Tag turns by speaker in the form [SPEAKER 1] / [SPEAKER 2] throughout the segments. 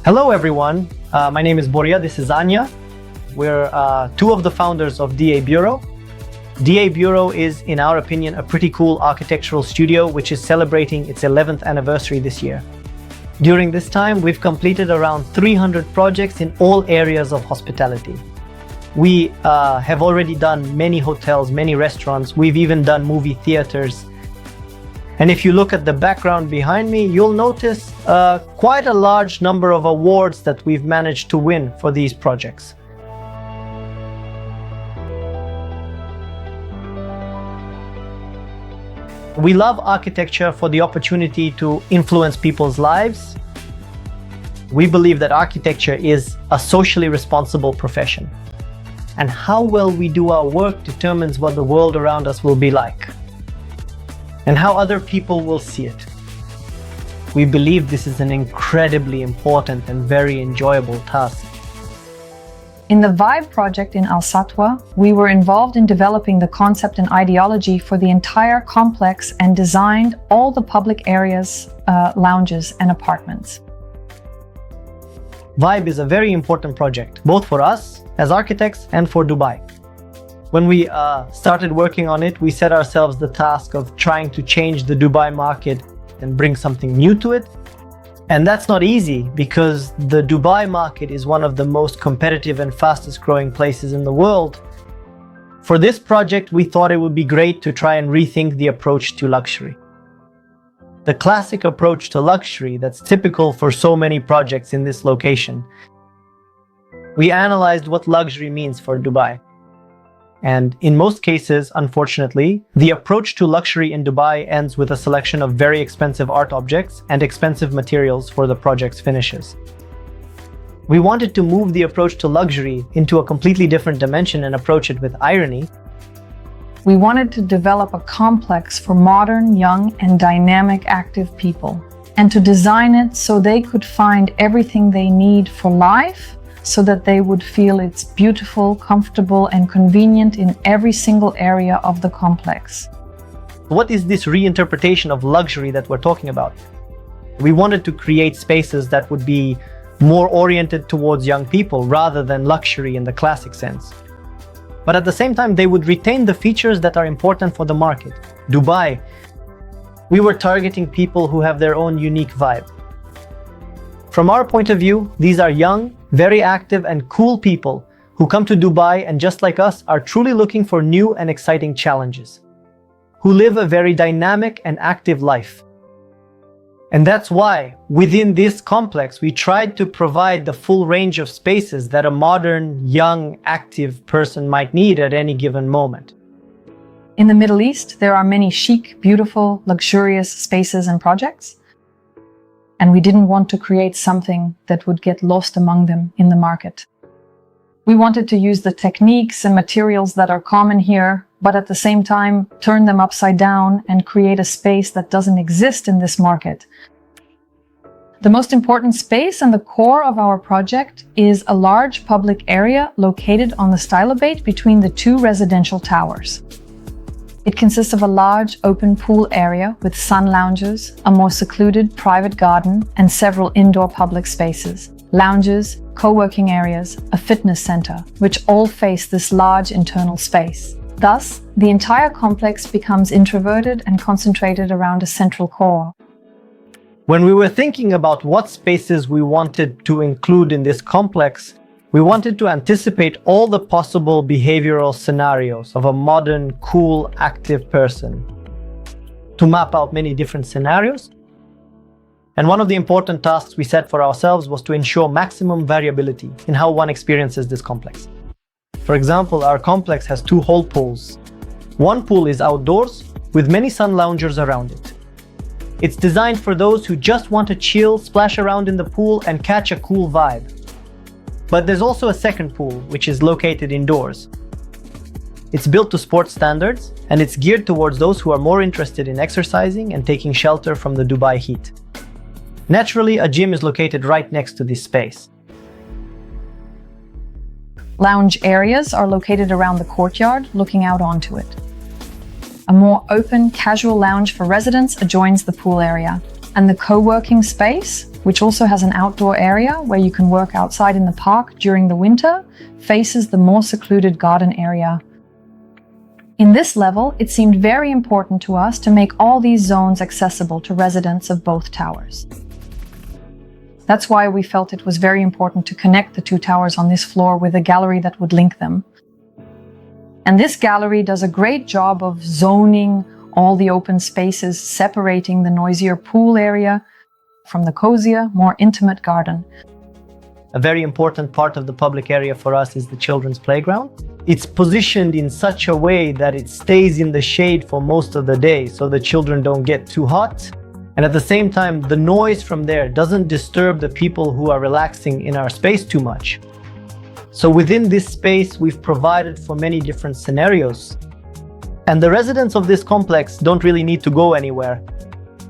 [SPEAKER 1] Hello everyone, my name is Boria, this is Anya. We're two of the founders of DA Bureau. DA Bureau is, in our opinion, a pretty cool architectural studio which is celebrating its 11th anniversary this year. During this time, we've completed around 300 projects in all areas of hospitality. We have already done many hotels, many restaurants, we've even done movie theaters. And if you look at the background behind me, you'll notice quite a large number of awards that we've managed to win for these projects. We love architecture for the opportunity to influence people's lives. We believe that architecture is a socially responsible profession. And how well we do our work determines what the world around us will be like, and how other people will see it. We believe this is an incredibly important and very enjoyable task.
[SPEAKER 2] In the Vibe project in Al Satwa, we were involved in developing the concept and ideology for the entire complex and designed all the public areas, lounges and apartments.
[SPEAKER 1] Vibe is a very important project, both for us as architects and for Dubai. When we started working on it, we set ourselves the task of trying to change the Dubai market and bring something new to it. And that's not easy because the Dubai market is one of the most competitive and fastest growing places in the world. For this project, we thought it would be great to try and rethink the approach to luxury. The classic approach to luxury that's typical for so many projects in this location. We analyzed what luxury means for Dubai. And in most cases, unfortunately, the approach to luxury in Dubai ends with a selection of very expensive art objects and expensive materials for the project's finishes. We wanted to move the approach to luxury into a completely different dimension and approach it with irony.
[SPEAKER 2] We wanted to develop a complex for modern, young, and dynamic active people, and to design it so they could find everything they need for life, so that they would feel it's beautiful, comfortable, and convenient in every single area of the complex.
[SPEAKER 1] What is this reinterpretation of luxury that we're talking about? We wanted to create spaces that would be more oriented towards young people rather than luxury in the classic sense. But at the same time, they would retain the features that are important for the market. Dubai, we were targeting people who have their own unique vibe. From our point of view, these are young, very active and cool people who come to Dubai and, just like us, are truly looking for new and exciting challenges, who live a very dynamic and active life. And that's why, within this complex, we tried to provide the full range of spaces that a modern, young, active person might need at any given moment.
[SPEAKER 2] In the Middle East, there are many chic, beautiful, luxurious spaces and projects. And we didn't want to create something that would get lost among them in the market. We wanted to use the techniques and materials that are common here, but at the same time turn them upside down and create a space that doesn't exist in this market. The most important space and the core of our project is a large public area located on the stylobate between the two residential towers. It consists of a large open pool area with sun lounges, a more secluded private garden, and several indoor public spaces, lounges, co-working areas, a fitness center, which all face this large internal space. Thus, the entire complex becomes introverted and concentrated around a central core.
[SPEAKER 1] When we were thinking about what spaces we wanted to include in this complex, we wanted to anticipate all the possible behavioral scenarios of a modern, cool, active person, to map out many different scenarios. And one of the important tasks we set for ourselves was to ensure maximum variability in how one experiences this complex. For example, our complex has two whole pools. One pool is outdoors, with many sun loungers around it. It's designed for those who just want to chill, splash around in the pool, and catch a cool vibe. But there's also a second pool, which is located indoors. It's built to sport standards, and it's geared towards those who are more interested in exercising and taking shelter from the Dubai heat. Naturally, a gym is located right next to this space.
[SPEAKER 2] Lounge areas are located around the courtyard, looking out onto it. A more open, casual lounge for residents adjoins the pool area. And the co-working space, which also has an outdoor area where you can work outside in the park during the winter, faces the more secluded garden area. In this level, it seemed very important to us to make all these zones accessible to residents of both towers. That's why we felt it was very important to connect the two towers on this floor with a gallery that would link them. And this gallery does a great job of zoning all the open spaces, separating the noisier pool area from the cozier, more intimate garden.
[SPEAKER 1] A very important part of the public area for us is the children's playground. It's positioned in such a way that it stays in the shade for most of the day so the children don't get too hot. And at the same time, the noise from there doesn't disturb the people who are relaxing in our space too much. So within this space, we've provided for many different scenarios. And the residents of this complex don't really need to go anywhere.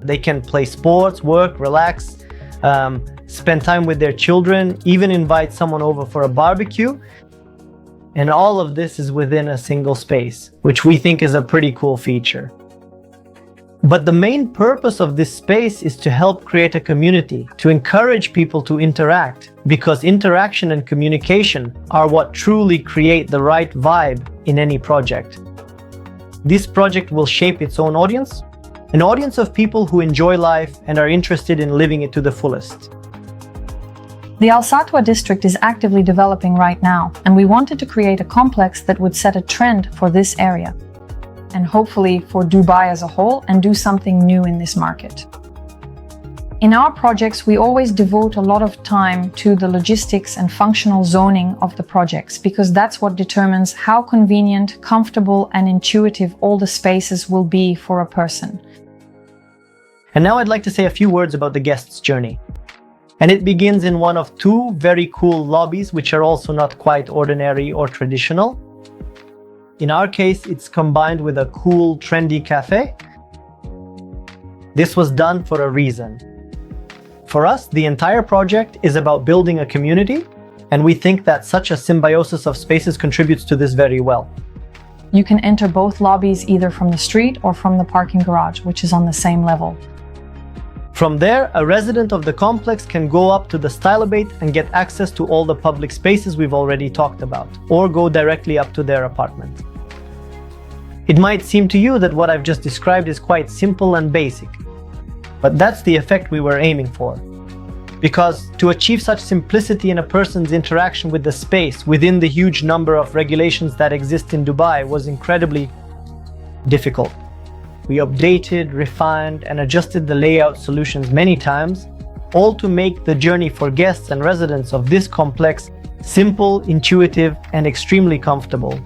[SPEAKER 1] They can play sports, work, relax, spend time with their children, even invite someone over for a barbecue. And all of this is within a single space, which we think is a pretty cool feature. But the main purpose of this space is to help create a community, to encourage people to interact, because interaction and communication are what truly create the right vibe in any project. This project will shape its own audience, an audience of people who enjoy life and are interested in living it to the fullest.
[SPEAKER 2] The Al Satwa district is actively developing right now, and we wanted to create a complex that would set a trend for this area, and hopefully for Dubai as a whole, and do something new in this market. In our projects, we always devote a lot of time to the logistics and functional zoning of the projects, because that's what determines how convenient, comfortable, and intuitive all the spaces will be for a person.
[SPEAKER 1] And now I'd like to say a few words about the guest's journey. And it begins in one of two very cool lobbies, which are also not quite ordinary or traditional. In our case, it's combined with a cool, trendy cafe. This was done for a reason. For us, the entire project is about building a community, and we think that such a symbiosis of spaces contributes to this very well.
[SPEAKER 2] You can enter both lobbies either from the street or from the parking garage, which is on the same level.
[SPEAKER 1] From there, a resident of the complex can go up to the Stylobate and get access to all the public spaces we've already talked about, or go directly up to their apartment. It might seem to you that what I've just described is quite simple and basic, but that's the effect we were aiming for. Because to achieve such simplicity in a person's interaction with the space within the huge number of regulations that exist in Dubai was incredibly difficult. We updated, refined, and adjusted the layout solutions many times, all to make the journey for guests and residents of this complex simple, intuitive, and extremely comfortable.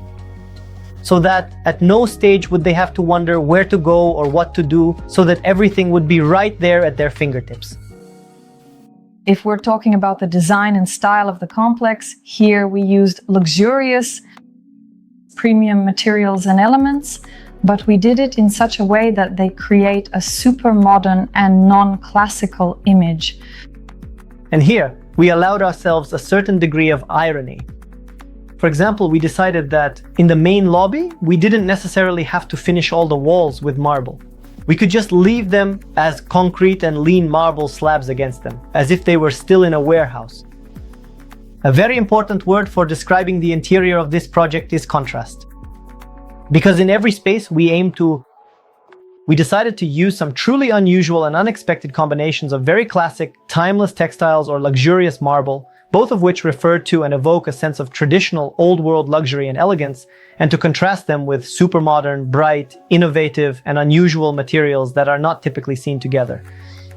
[SPEAKER 1] So that at no stage would they have to wonder where to go or what to do, so that everything would be right there at their fingertips.
[SPEAKER 2] If we're talking about the design and style of the complex, here we used luxurious, premium materials and elements, but we did it in such a way that they create a super modern and non-classical image.
[SPEAKER 1] And here, we allowed ourselves a certain degree of irony. For example, we decided that in the main lobby, we didn't necessarily have to finish all the walls with marble. We could just leave them as concrete and lean marble slabs against them, as if they were still in a warehouse. A very important word for describing the interior of this project is contrast. Because in every space we decided to use some truly unusual and unexpected combinations of very classic, timeless textiles or luxurious marble, both of which refer to and evoke a sense of traditional old world luxury and elegance, and to contrast them with super modern, bright, innovative, and unusual materials that are not typically seen together.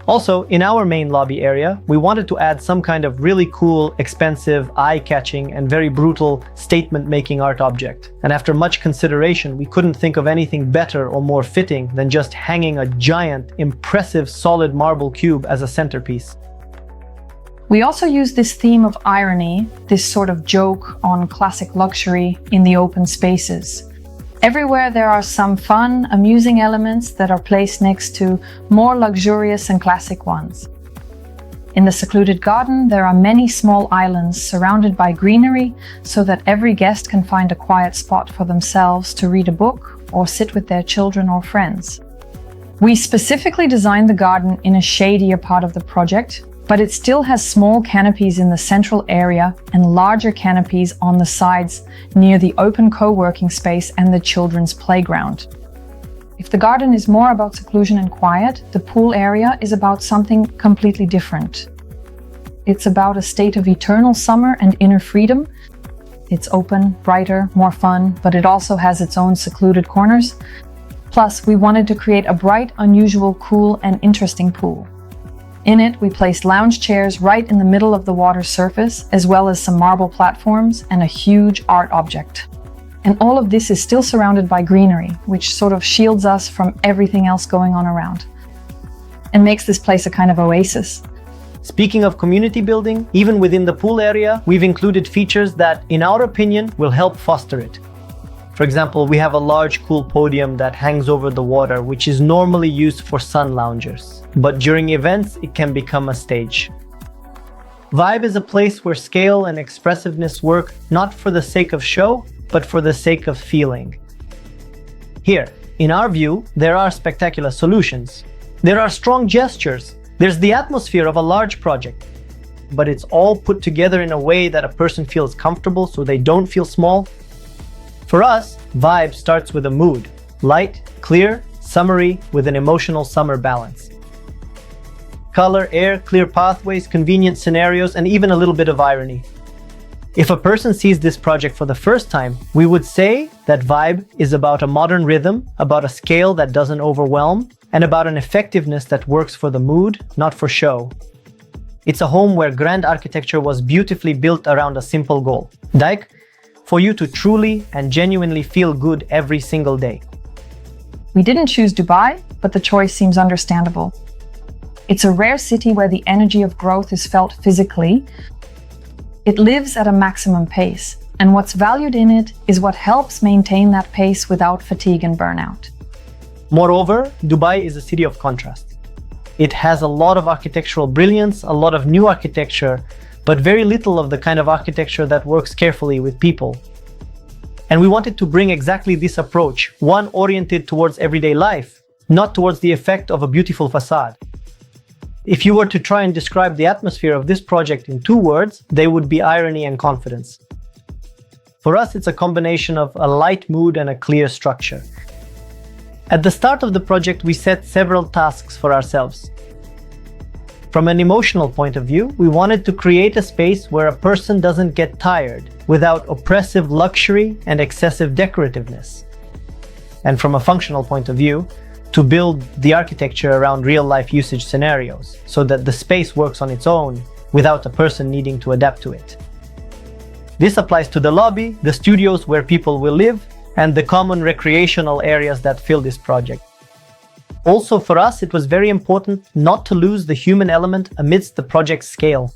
[SPEAKER 1] Also, in our main lobby area, we wanted to add some kind of really cool, expensive, eye-catching, and very brutal statement-making art object. And after much consideration, we couldn't think of anything better or more fitting than just hanging a giant, impressive, solid marble cube as a centerpiece.
[SPEAKER 2] We also used this theme of irony, this sort of joke on classic luxury in the open spaces. Everywhere there are some fun, amusing elements that are placed next to more luxurious and classic ones. In the secluded garden, there are many small islands surrounded by greenery so that every guest can find a quiet spot for themselves to read a book or sit with their children or friends. We specifically designed the garden in a shadier part of the project, but it still has small canopies in the central area and larger canopies on the sides near the open co-working space and the children's playground. If the garden is more about seclusion and quiet, the pool area is about something completely different. It's about a state of eternal summer and inner freedom. It's open, brighter, more fun, but it also has its own secluded corners. Plus, we wanted to create a bright, unusual, cool, and interesting pool. In it, we placed lounge chairs right in the middle of the water surface, as well as some marble platforms and a huge art object. And all of this is still surrounded by greenery, which sort of shields us from everything else going on around, and makes this place a kind of oasis.
[SPEAKER 1] Speaking of community building, even within the pool area, we've included features that, in our opinion, will help foster it. For example, we have a large cool podium that hangs over the water, which is normally used for sun loungers. But during events, it can become a stage. Vibe is a place where scale and expressiveness work not for the sake of show, but for the sake of feeling. Here, in our view, there are spectacular solutions. There are strong gestures. There's the atmosphere of a large project. But it's all put together in a way that a person feels comfortable so they don't feel small. For us, vibe starts with a mood. Light, clear, summery, with an emotional summer balance. Color, air, clear pathways, convenient scenarios, and even a little bit of irony. If a person sees this project for the first time, we would say that vibe is about a modern rhythm, about a scale that doesn't overwhelm, and about an effectiveness that works for the mood, not for show. It's a home where grand architecture was beautifully built around a simple goal. Dijk, for you to truly and genuinely feel good every single day.
[SPEAKER 2] We didn't choose Dubai, but the choice seems understandable. It's a rare city where the energy of growth is felt physically. It lives at a maximum pace, and what's valued in it is what helps maintain that pace without fatigue and burnout.
[SPEAKER 1] Moreover, Dubai is a city of contrast. It has a lot of architectural brilliance, a lot of new architecture, but very little of the kind of architecture that works carefully with people. And we wanted to bring exactly this approach, one oriented towards everyday life, not towards the effect of a beautiful facade. If you were to try and describe the atmosphere of this project in 2 words, they would be irony and confidence. For us, it's a combination of a light mood and a clear structure. At the start of the project, we set several tasks for ourselves. From an emotional point of view, we wanted to create a space where a person doesn't get tired without oppressive luxury and excessive decorativeness. And from a functional point of view, to build the architecture around real-life usage scenarios so that the space works on its own without a person needing to adapt to it. This applies to the lobby, the studios where people will live, and the common recreational areas that fill this project. Also, for us, it was very important not to lose the human element amidst the project's scale.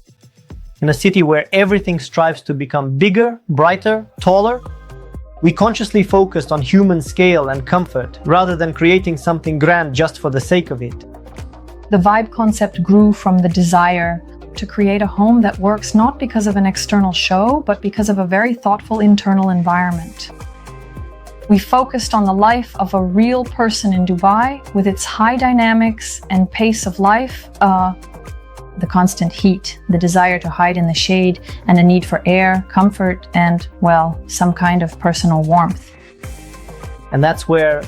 [SPEAKER 1] In a city where everything strives to become bigger, brighter, taller, we consciously focused on human scale and comfort rather than creating something grand just for the sake of it.
[SPEAKER 2] The vibe concept grew from the desire to create a home that works not because of an external show, but because of a very thoughtful internal environment. We focused on the life of a real person in Dubai with its high dynamics and pace of life, the constant heat, the desire to hide in the shade, and a need for air, comfort, and, well, some kind of personal warmth.
[SPEAKER 1] And that's where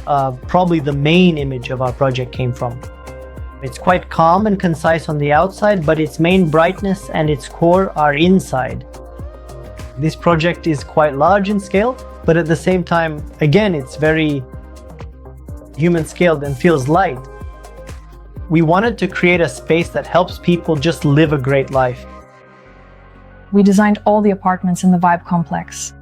[SPEAKER 1] probably the main image of our project came from. It's quite calm and concise on the outside, but its main brightness and its core are inside. This project is quite large in scale, but at the same time, again, it's very human scaled and feels light. We wanted to create a space that helps people just live a great life.
[SPEAKER 2] We designed all the apartments in the Vibe complex.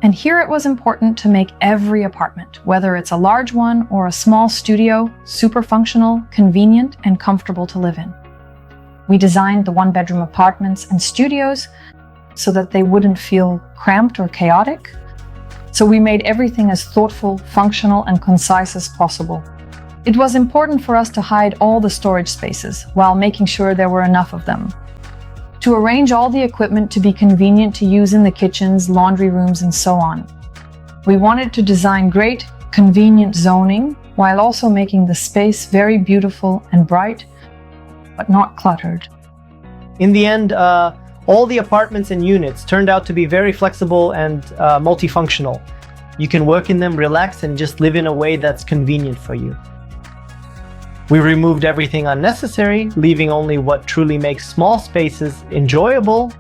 [SPEAKER 2] And here it was important to make every apartment, whether it's a large one or a small studio, super functional, convenient, and comfortable to live in. We designed the one-bedroom apartments and studios so that they wouldn't feel cramped or chaotic. So we made everything as thoughtful, functional, and concise as possible. It was important for us to hide all the storage spaces while making sure there were enough of them. To arrange all the equipment to be convenient to use in the kitchens, laundry rooms, and so on. We wanted to design great, convenient zoning while also making the space very beautiful and bright, but not cluttered.
[SPEAKER 1] In the end, all the apartments and units turned out to be very flexible and multifunctional. You can work in them, relax, and just live in a way that's convenient for you. We removed everything unnecessary, leaving only what truly makes small spaces enjoyable.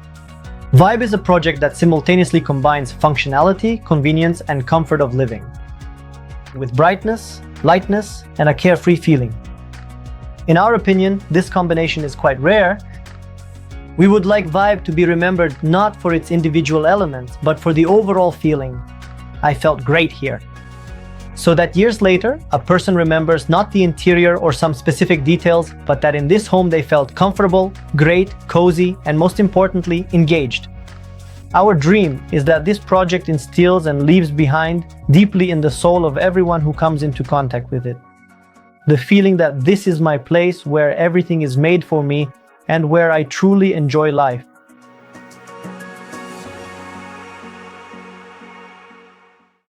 [SPEAKER 1] Vibe is a project that simultaneously combines functionality, convenience, and comfort of living, with brightness, lightness, and a carefree feeling. In our opinion, this combination is quite rare. We would like Vibe to be remembered not for its individual elements, but for the overall feeling. I felt great here. So that years later, a person remembers not the interior or some specific details, but that in this home they felt comfortable, great, cozy, and most importantly, engaged. Our dream is that this project instills and leaves behind deeply in the soul of everyone who comes into contact with it. The feeling that this is my place where everything is made for me and where I truly enjoy life.